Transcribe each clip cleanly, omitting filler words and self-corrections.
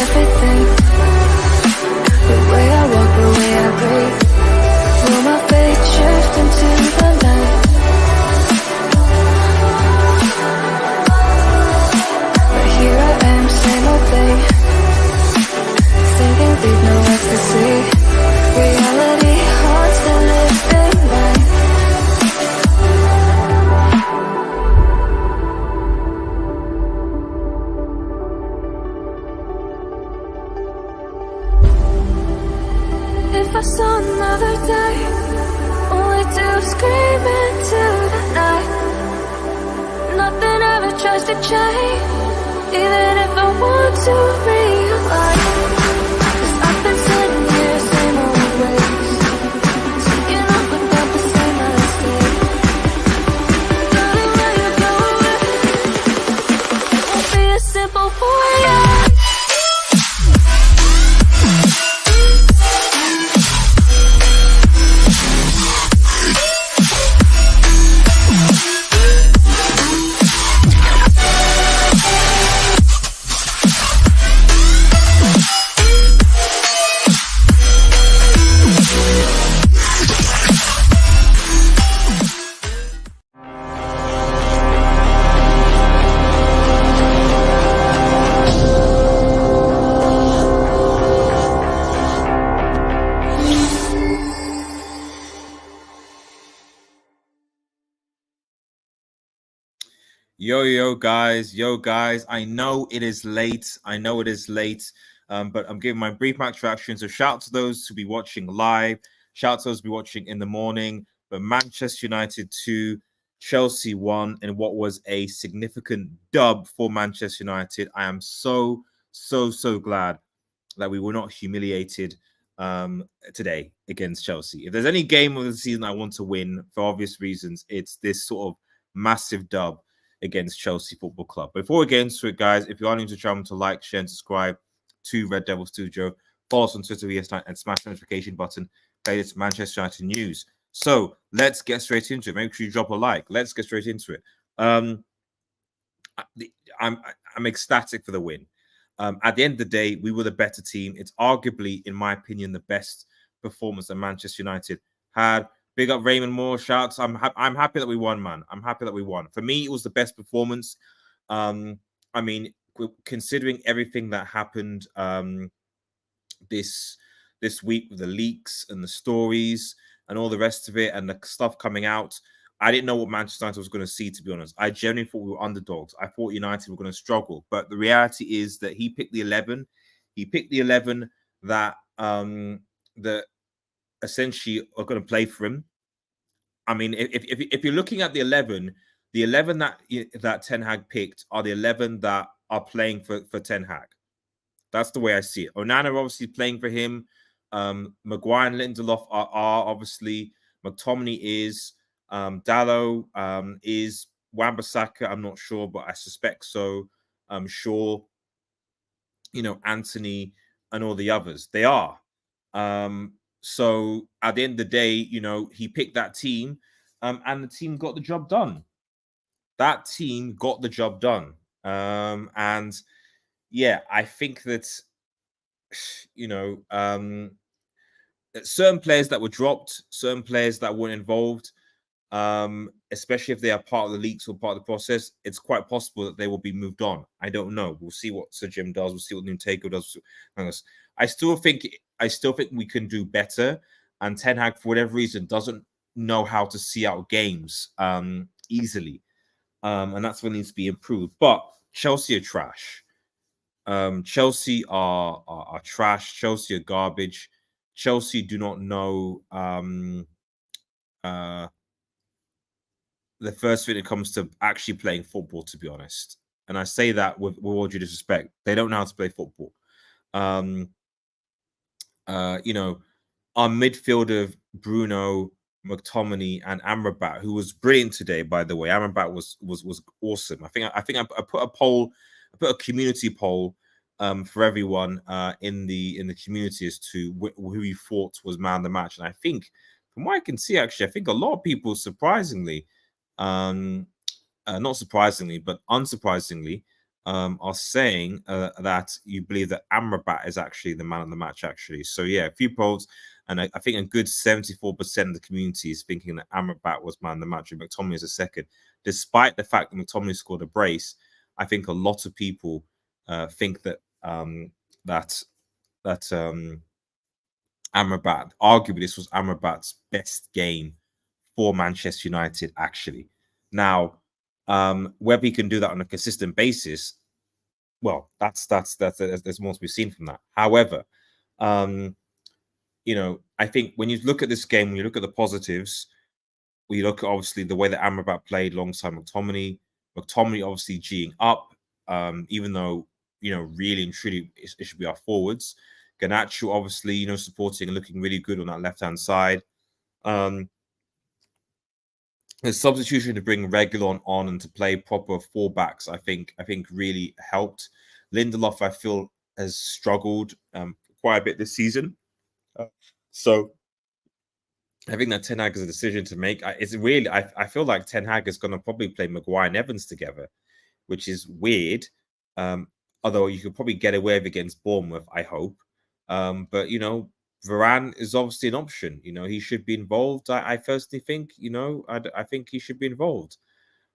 everything. The way I walk, the way I breathe. Will my fate shift into the night? But here I am, same old thing. Thinking deep, no ecstasy. Reality haunts the living mind. If I saw another day, only to scream into the night. Nothing ever tries to change, even if I want to realize. 'Cause I've been sitting here, same old ways, thinking up about the same mistakes. Darling, where you going? It won't be as simple for you. Yo guys, I know it is late, but I'm giving my brief match reaction. So shout out to those who be watching live, shout out to those who be watching in the morning. But Manchester United 2, Chelsea 1 in what was a significant dub for Manchester United. I am so glad that we were not humiliated today against Chelsea. If there's any game of the season I want to win for obvious reasons, it's this sort of massive dub against Chelsea Football Club. Before we get into it, guys, if you are new to the channel, to like, share, and subscribe to Red Devil Studio. Follow us on Twitter, VS9, and smash the notification button. Latest Manchester United news. So let's get straight into it. Make sure you drop a like. Let's get straight into it. I'm ecstatic for the win. At the end of the day, we were the better team. It's arguably, in my opinion, the best performance that Manchester United had. Big up Raymond Moore. Shouts. I'm happy that we won, man. I'm happy that we won. For me, it was the best performance. I mean, considering everything that happened this week with the leaks and the stories and all the rest of it and the stuff coming out, I didn't know what Manchester United was going to see, to be honest. I genuinely thought we were underdogs. I thought United were going to struggle. But the reality is that he picked the 11. He picked the 11 that essentially are going to play for him. I mean, if you're looking at the 11 that Ten Hag picked are the 11 that are playing for Ten Hag. That's the way I see it. Onana obviously playing for him. Maguire and Lindelof are obviously. Mctominay is. Dallo is. Wan-Bissaka, I'm not sure, but I suspect so. I'm sure. Anthony and all the others. They are. So at the end of the day, he picked that team, and the team got the job done. That team got the job done. And yeah, I think that, certain players that were dropped, certain players that weren't involved, especially if they are part of the leaks or part of the process, it's quite possible that they will be moved on. I don't know. We'll see what Sir Jim does. We'll see what Nuntago does. I still think we can do better. And Ten Hag, for whatever reason, doesn't know how to see out games easily. And that's what needs to be improved. But Chelsea are trash. Chelsea are trash. Chelsea are garbage. Chelsea do not know the first thing it comes to actually playing football, to be honest. And I say that with all due disrespect. They don't know how to play football. Our midfield of Bruno, McTominay, and Amrabat, who was brilliant today, by the way. Amrabat was awesome. I think I put a poll, a community poll for everyone in the community as to who you thought was man of the match. And I think, from what I can see, actually, I think a lot of people, surprisingly, not surprisingly, but unsurprisingly, are saying that you believe that Amrabat is actually the man of the match, actually. So, yeah, a few polls, and I think a good 74% of the community is thinking that Amrabat was man of the match and Mctominay is a second. Despite the fact that Mctominay scored a brace, I think a lot of people think that Amrabat, arguably, this was Amrabat's best game for Manchester United, actually. Now, whether he can do that on a consistent basis, well, there's more to be seen from that. However, I think when you look at this game, when you look at the positives, when you look at obviously the way that Amrabat played alongside McTominay obviously G'ing up, even though really and truly it should be our forwards. Garnacho obviously supporting and looking really good on that left hand side. The substitution to bring Reguilon on and to play proper fullbacks, I think really helped. Lindelof, I feel, has struggled quite a bit this season. So I think that Ten Hag is a decision to make. I feel like Ten Hag is going to probably play Maguire and Evans together, which is weird. Although you could probably get away with it against Bournemouth, I hope. But Varane is obviously an option. He should be involved. I personally think, I think he should be involved.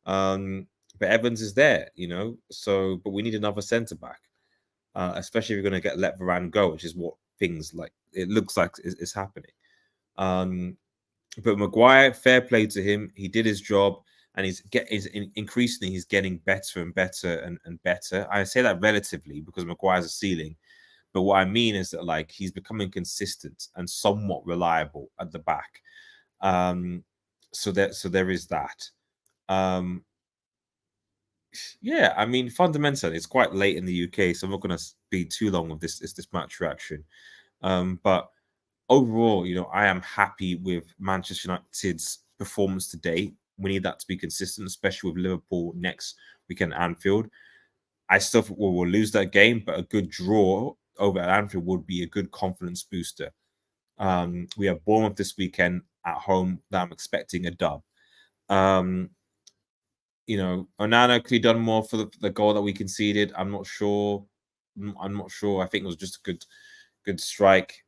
But Evans is there, so, but we need another centre back, especially if we're going to let Varane go, which is what things like it looks like is happening. But Maguire, fair play to him. He did his job, and increasingly he's getting better and better and better. I say that relatively because Maguire's a ceiling. But what I mean is that he's becoming consistent and somewhat reliable at the back. So there is that. Yeah, I mean, fundamentally, it's quite late in the UK, so I'm not going to be too long with this match reaction. But overall, I am happy with Manchester United's performance today. We need that to be consistent, especially with Liverpool next weekend at Anfield. I still think we'll lose that game, but a good draw over at Anfield would be a good confidence booster. We have Bournemouth this weekend at home that I'm expecting a dub. Onana could have done more for the goal that we conceded. I'm not sure. I think it was just a good strike.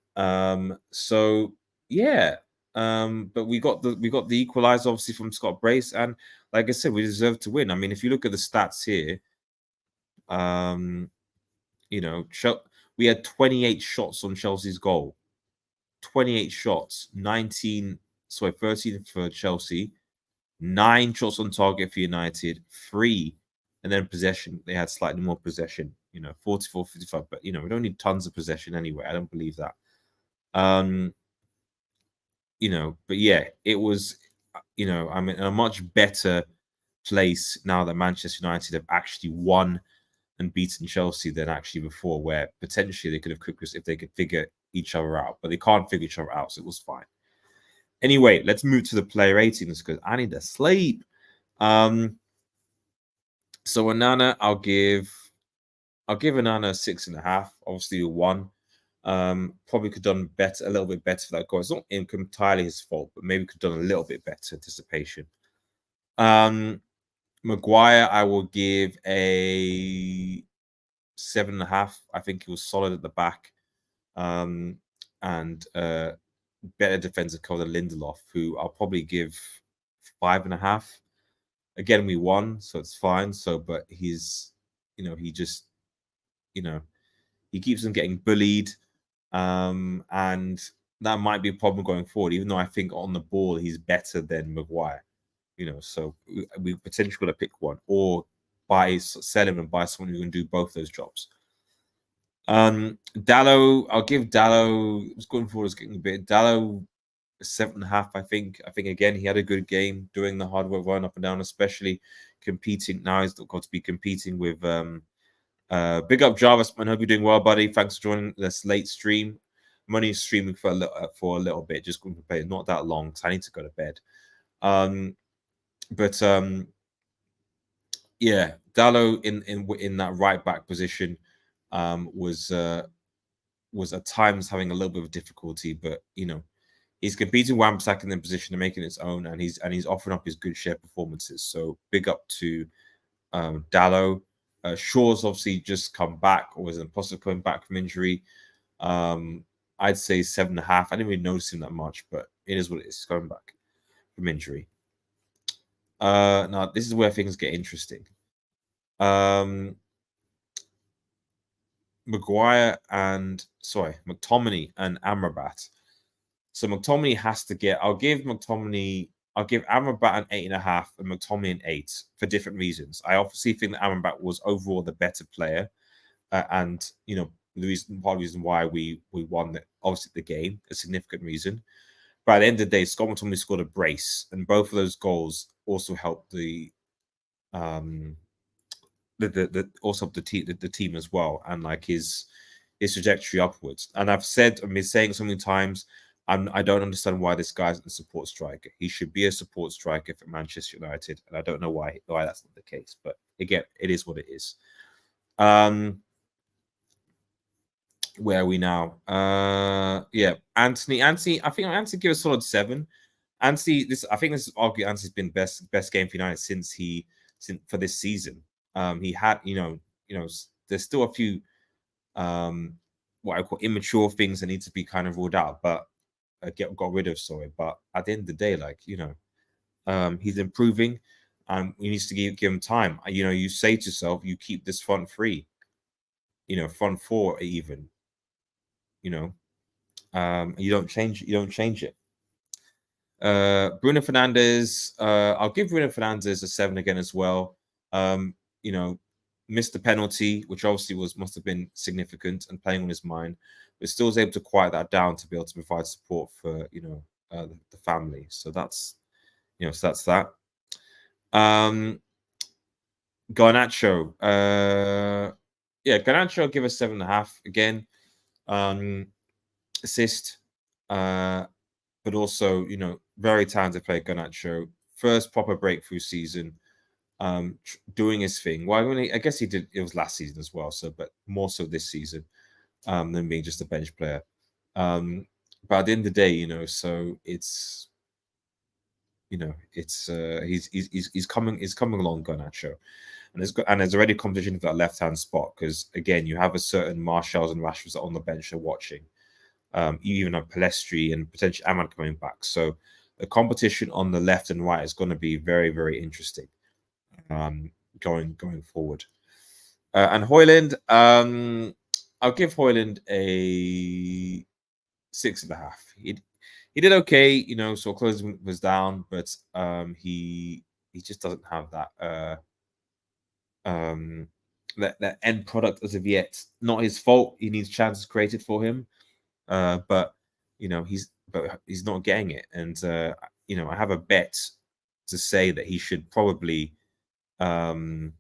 So yeah. But we got the equalizer obviously from Scott Brace, and like I said, we deserve to win. I mean, if you look at the stats here, we had 28 shots on Chelsea's goal. 28 shots, 13 for Chelsea, 9 shots on target for United, 3, and then possession. They had slightly more possession, 44, 55, but we don't need tons of possession anyway. I don't believe that. But yeah, it was, I'm in a much better place now that Manchester United have actually won and beaten Chelsea than actually before, where potentially they could have cooked us if they could figure each other out, but they can't figure each other out, so it was fine. Anyway, let's move to the player ratings because I need to sleep. So Onana, I'll give Onana a 6.5. Obviously, a 1. Probably could have done better, a little bit better for that goal. It's not entirely his fault, but maybe could have done a little bit better anticipation. Maguire, I will give a 7.5. I think he was solid at the back, and better defensive cover than Lindelof, who I'll probably give 5.5. Again, we won, so it's fine. So, but he's, he just, he keeps on getting bullied, and that might be a problem going forward. Even though I think on the ball he's better than Maguire. So we potentially got to pick one or sell him and buy someone who can do both those jobs. Dallo, I'll give Dallo. I was going forward, was getting a bit. Dallo, 7.5. I think again he had a good game doing the hard work, running up and down, especially competing. Now he's got to be competing with. Big up Jarvis, man. Hope you're doing well, buddy. Thanks for joining this late stream. I'm only streaming for a little bit, just going to play not that long because I need to go to bed. Yeah, Dallo in that right back position was at times having a little bit of difficulty, but he's competing Wan-Bissaka in the position and making its own, and he's offering up his good share performances. So big up to Dallo. Shaw's obviously just come back, or is in the process of coming back from injury. I'd say 7.5. I didn't really notice him that much, but it is what it is. He's coming back from injury. Now this is where things get interesting. Mctominay and Amrabat. So Mctominay has to get. I'll give Amrabat an 8.5 and Mctominay an 8 for different reasons. I obviously think that Amrabat was overall the better player, and part of the reason why we won obviously the game, a significant reason. But at the end of the day, Scott McTominay scored a brace, and both of those goals also helped the team as well, and like his trajectory upwards. And I've been saying so many times, I don't understand why this guy's a support striker. He should be a support striker for Manchester United, and I don't know why that's not the case. But again, it is what it is. Where are we now? Yeah, Anthony. I think Anthony give a solid 7. Anthony, I think this is arguably Anthony's been best game for United since for this season. He had, there's still a few what I call immature things that need to be kind of ruled out, but got rid of. Sorry, but at the end of the day, he's improving, and we need to give him time. You say to yourself, you keep this front three, front four even. You don't change it. Bruno Fernandes, I'll give Bruno Fernandes a 7 again as well. Missed the penalty, which obviously must have been significant and playing on his mind, but still was able to quiet that down to be able to provide support for the family. So that's that. Garnacho, Garnacho, I'll give a 7.5 again. Assist, but also very talented player, Garnacho. First proper breakthrough season, doing his thing. Well, I guess he did. It was last season as well, but more so this season than being just a bench player. But at the end of the day, so it's he's coming along, Garnacho, and there's already competition for that left hand spot, because again, you have a certain Marshalls and Rashfords on the bench are watching. You even have Palestri and potentially Ahmad coming back. So the competition on the left and right is going to be very, very interesting going forward. And Højlund, I'll give Højlund a 6.5. He did okay, so closing was down, but he just doesn't have that that end product as of yet. Not his fault. He needs chances created for him. But he's not getting it, and I have a bet to say that he should probably score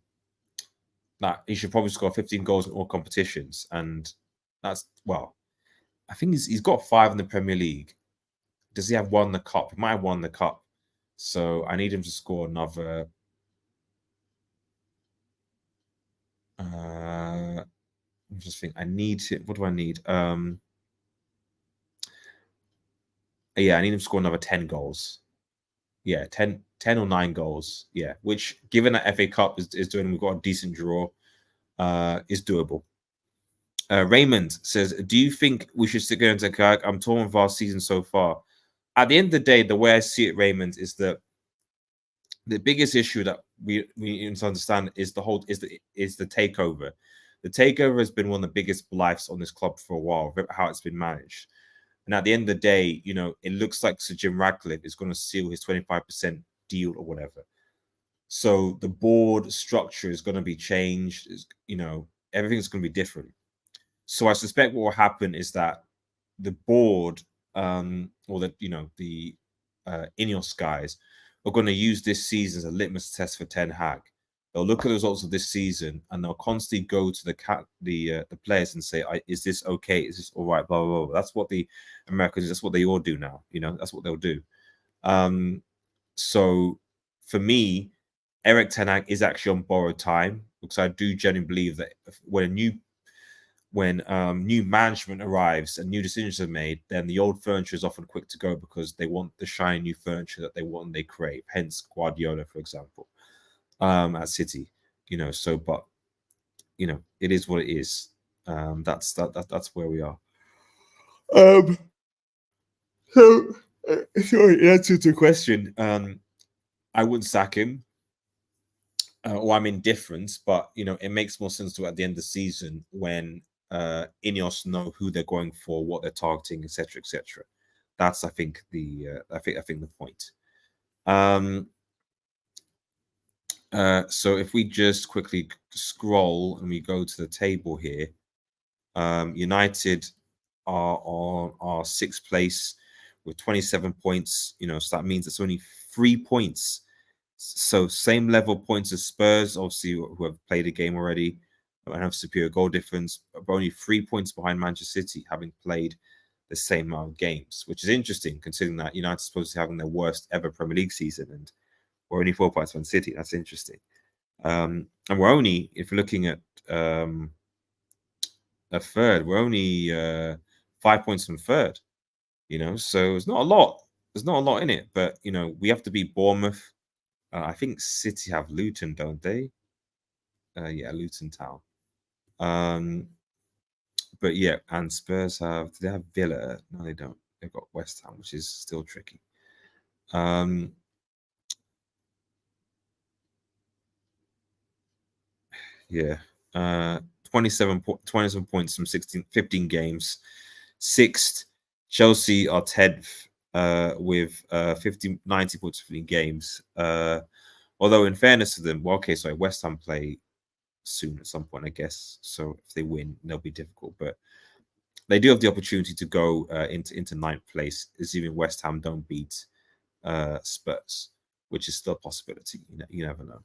15 goals in all competitions, and that's, well, I think he's got 5 in the Premier League. Does he have won the cup? He might have won the cup, so I need him to score another. I'm just thinking. I need to. What do I need? Yeah, I need him to score another 10 goals. Yeah, 10 or 9 goals. Yeah, which, given that FA Cup is doing, we've got a decent draw, is doable. Raymond says, do you think we should stick going to Kirk? I'm torn with our season so far. At the end of the day, the way I see it, Raymond, is that the biggest issue that we need to understand is the takeover. The takeover has been one of the biggest blights on this club for a while, how it's been managed. And at the end of the day, it looks like Sir Jim Ratcliffe is going to seal his 25% deal or whatever. So the board structure is going to be changed. Everything's going to be different. So I suspect what will happen is that the board, or the Ineos guys, are going to use this season as a litmus test for Ten Hag. They'll look at the results of this season and they'll constantly go to the players and say, "Is this okay? Is this all right?" Blah blah blah. That's what the Americans. That's what they all do now. That's what they'll do. So for me, Erik Ten Hag is actually on borrowed time, because I do genuinely believe that when new management arrives and new decisions are made, then the old furniture is often quick to go, because they want the shiny new furniture that they want and they crave. Hence Guardiola, for example, at City. But it is what it is. That's where we are. So sorry, in answer to the question, I wouldn't sack him. Or I'm indifferent, but it makes more sense to at the end of the season when Ineos know who they're going for, what they're targeting, etc., etc. That's I think the point. So if we just quickly scroll and we go to the table here, United are on our 6th place with 27 points. So that means it's only 3 points. So same level points as Spurs, obviously, who have played a game already and have superior goal difference, but only 3 points behind Manchester City, having played the same amount of games, which is interesting considering that United are supposed to be having their worst ever Premier League season, and we're only 4 points from City. That's interesting. And we're only, if you're looking at a third, we're only 5 points from third. So it's not a lot. There's not a lot in it, but we have to beat Bournemouth. I think City have Luton, don't they? Yeah, Luton Town. But yeah, and Spurs do they have Villa? No, they don't. They've got West Ham, which is still tricky. Yeah. 27 points from 15 games. 6th, Chelsea are 10th with 90 points from 15 games. Although in fairness to them, sorry, West Ham play soon at some point, I guess. So if they win, they'll be difficult. But they do have the opportunity to go into 9th place, assuming West Ham don't beat Spurs, which is still a possibility. You never know.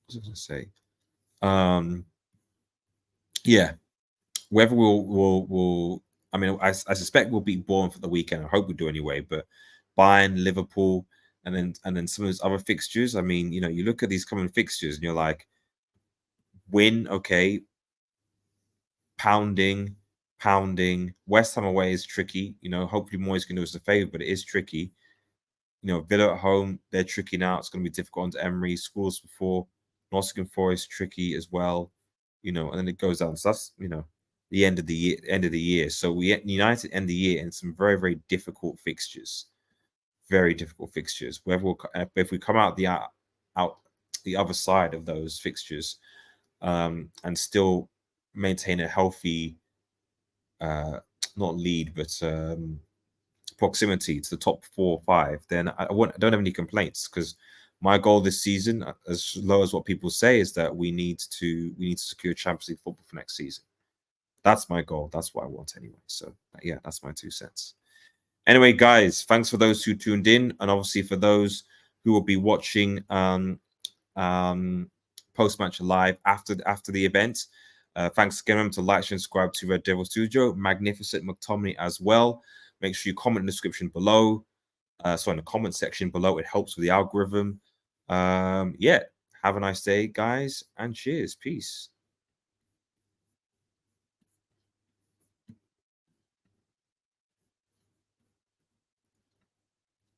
What was I going to say? Yeah, whether we'll I mean, I suspect we'll beat Bournemouth for the weekend. I hope we do anyway. But Bayern, Liverpool, and then some of those other fixtures. I mean, you look at these coming fixtures and you're like, win, okay. Pounding. West Ham away is tricky. Hopefully Moyes can do us a favor, but it is tricky. Villa at home, they're tricky now. It's going to be difficult under Emery. Schools before. Nottingham Forest tricky as well. And then it goes down. So that's the end of the year. So we United end the year in some very, very difficult fixtures. Very difficult fixtures. If we come out the other side of those fixtures, and still maintain a healthy, not lead, but proximity to the top 4 or 5, then I don't have any complaints, because my goal this season, as low as what people say, is that we need to secure Champions League football for next season. That's my goal. That's what I want anyway. So yeah, that's my 2 cents. Anyway, guys, thanks for those who tuned in, and obviously for those who will be watching post-match live after the event. Thanks again. Remember to like, share, and subscribe to Red Devil Studio. Magnificent Mctominay as well. Make sure you comment in the description below. So in the comment section below, it helps with the algorithm. Yeah, have a nice day, guys, and cheers. Peace.